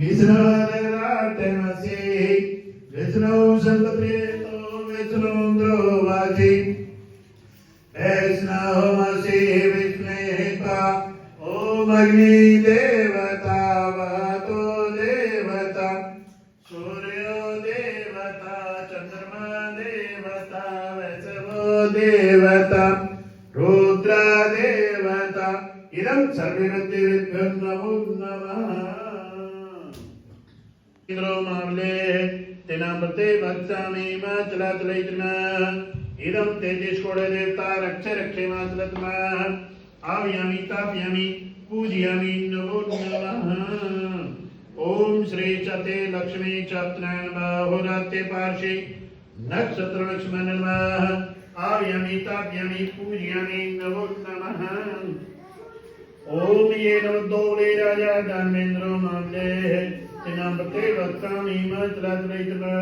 विष्णुदेवार्तेमसि विष्णु सर्वप्रियतो विष्णुन्द्रो वाचि वैष्णवमसि विष्णुता ॐ अग्निदेवता वातो देवता सूर्यो देवता चन्द्रमा देवता वैष्णवो देवता रुद्र देवता इदं सर्वविद्येभ्यो नमो नमः इंद्रो मामले तेना प्रते भक्तामि माचलाचलैतना इदं तेजस्कोडे देवता रक्ष रक्षे माचलत्मा आव्यामि ताप्यामि पूजयामि नमो नमः ओम श्री चते लक्ष्मी चत्नान बाहुराते पार्श्वे नक्षत्र लक्ष्मण नमः आव्यामि ताप्यामि पूजयामि नमो नमः ओम ये नवदोले राजा दानवेंद्रो मामले तेनामते वक्तामि माचलाचलैतना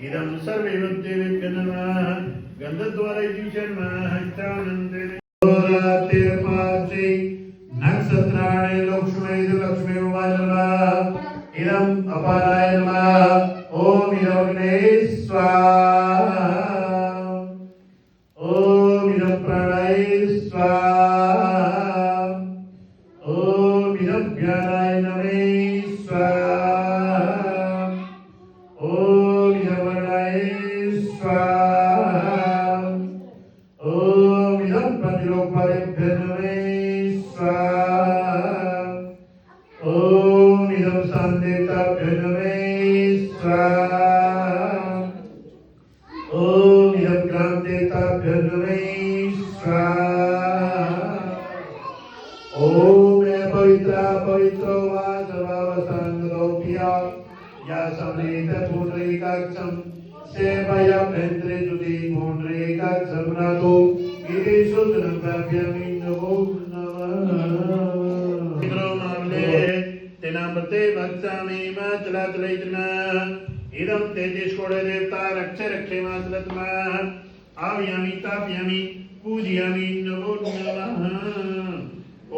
इदं सर्वे विद्येभ्यो नमः गन्धद्वारैः हस्तानन्दे राते पार्श्वे नक्षत्राणि लक्ष्मी वाचनः इदम् अपाराय नमः ओम योगिने स्वाहा ओम इदं प्राणाय स्वाहा ओम इदं ज्ञानाय नमः स्वाहा ओम इदं वर्णाय स्वाहा ओम इदं पंचलोकपालेभ्यो नमः स्वाहा ओम इदं सान्देवताभ्यो नमः स्वाहा ओम इदं ग्रामदेवताभ्यो नमः स्वाहा ओम पवित्रो वा सर्वावसानगौप्या या समृत पुण्डरीकाक्षं सेवयाभ्यन्तरे जुति पुण्डरीकाक्षं नातो इति सूत्रं प्राप्यामि नमो नमः इंद्रो मामले तेनामते भक्तामि माचलाचलैतना इदं तेजस्कोडे देवता रक्ष रक्षे माचलत्मा आव्यामि ताप्यामि पूजयामि नमो नमः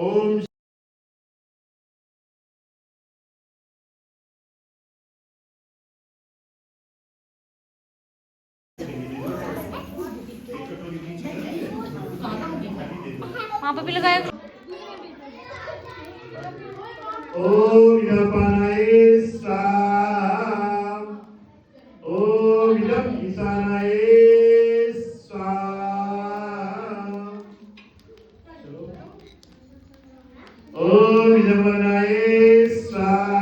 ओम वहाँ पे भी लगाया ओम यपानाय स्वाहा ओम यम ईशानाय स्वाहा ओम यमनाय स्वाहा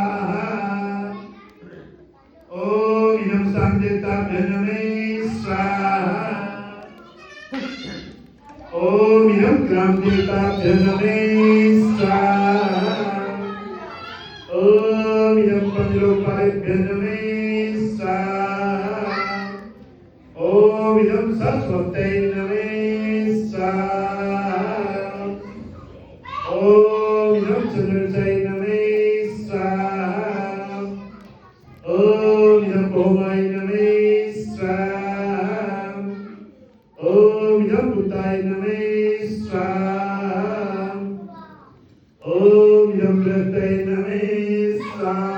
ओम यम सामदेवताभ्यो नमः स्वाहा ओम इदं ग्रामदेवताभ्यो नमः स्वाहा ओम इदं पंचलोकपालेभ्यो नमः स्वाहा ओम इदं सरस्वत्यै नमः स्वाहा ओम इदं चन्द्रमसै नमः स्वाहा ओम इदं भौमाय नमः स्वाहा ओम इदं बुद्धाय नमः स्वाहा ओम इदं बृहस्पतये नमः स्वाहा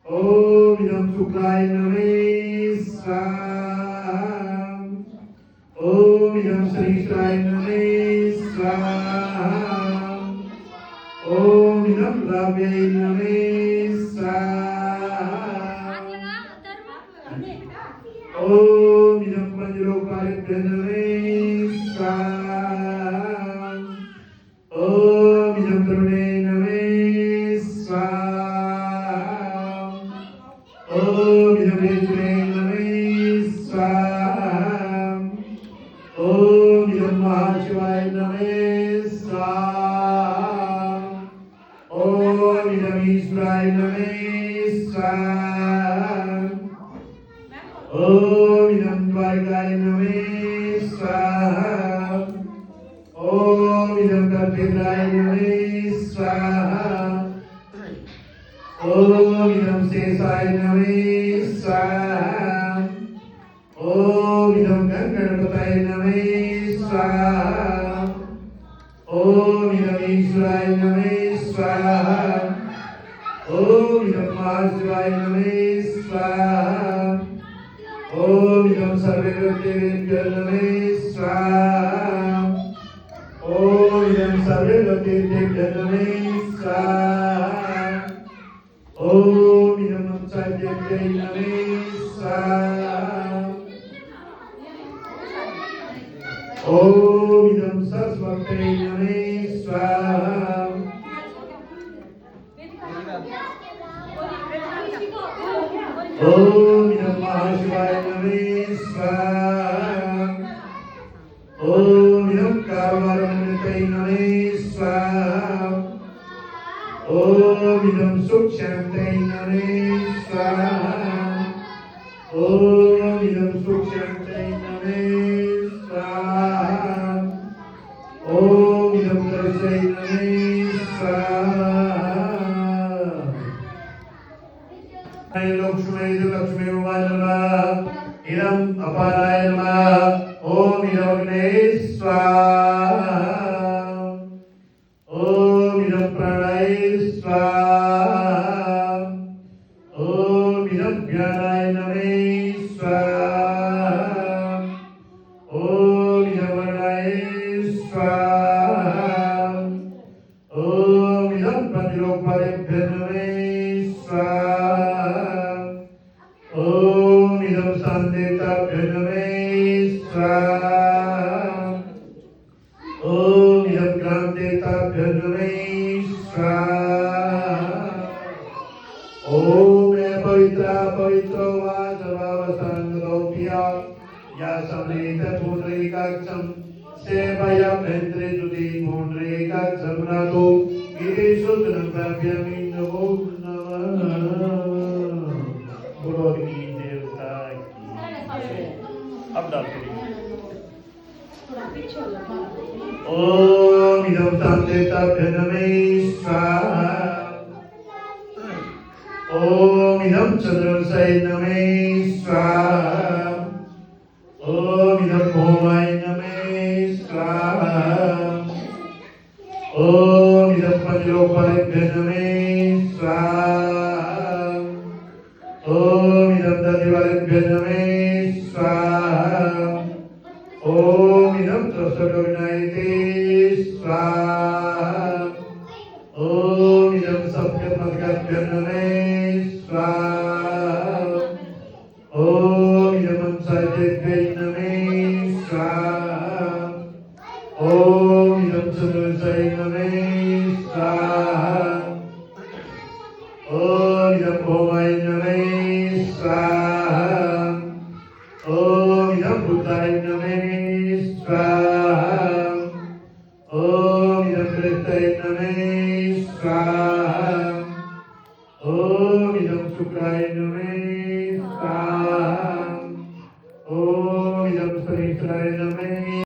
ओम इदं शुक्राय नमः स्वाहा ओम इदं श्रीष्ठाय नमः स्वाहा ओम इदं राव्यै नमः स्वाहा ओम इदं पंचलोकपालेभ्यो नमः स्वाहा ओम इदं करुणे नमः स्वाहा ओम इदं ईश्वरे नमः स्वाहा ओम इदं महाशिवाय नमः स्वाहा ओम इदं ईश्वराय नमः स्वाहा ओम इदं द्वारकाय नमः स्वाहा ओम इदं कल्पेन्द्राय नमः स्वाहा ओम इदं शेषाय नमः स्वाहा ओम इदं गणपतये नमः स्वाहा ओम इदं ईश्वराय नमः स्वाहा ओम इदं महाशिवाय नमः स्वाहा ओम इदं सर्वेभ्यो नमः स्वाहा ओम इदं सर्वेभ्यो नमः स्वाहा ओम इदं सर्वेभ्यो नमः स्वाहा ओम इदं सरस्वत्यै नमः स्वाहा ओम इदं महाशिवाय नमः स्वाहा ओम इदं कारवारमनितये नमः स्वाहा ओम इदं सुखशान्तये नमः स्वाहा ओम इदं सुखशान्तये नमः स्वाहा ओम इदं दर्शये नमः स्वाहा लक्ष्मी उमाय नमः इदं अपाराय नमः ओम इदं अग्नये स्वाहा ओम इदं प्राणाय स्वाहा ओम इदं ज्ञानाय नमः स्वाहा ओम इदं वर्णाय स्वाहा ओम इदं प्रतिलोकपालेभ्यो नमः स्वाहा ओम इदं शान्तिताभ्यो नमः स्वाहा ओम इदं क्रान्तिताभ्यो नमः स्वाहा ओम पवित्रो वा सर्वावसानगोप्या या समृत पुंडरीकाक्षं सेवया भेन्द्रेजुति पुंडरीकाक्षं नातो इति सुतनभ्यामि नमो नमः गुरु की देवता की अब डालते ओम इदं शान्तिताभ्यो नमः स्वाहा ओम इदं चंद्रवंशाय नमः स्वाहा ओम इदं भौमाय नमः स्वाहा ओम इदं पंचलोकपालेभ्यो नमः स्वाहा ओम इदं दधिवालेभ्यो नमः स्वाहा ओम इदं त्रस्तविनायते स्वाहा ओम इदं सप्तमस्काभ्यो नमः स्वाहा ओम इदं साजेभ्यो नमः स्वाहा ओम इदं चतुर्दशाय नमः स्वाहा ओम इदं भौमाय नमः स्वाहा ओम इदं बुद्धाय नमः स्वाहा ओम इदं प्रेताय नमः स्वाहा ओम इदं शुक्राय नमः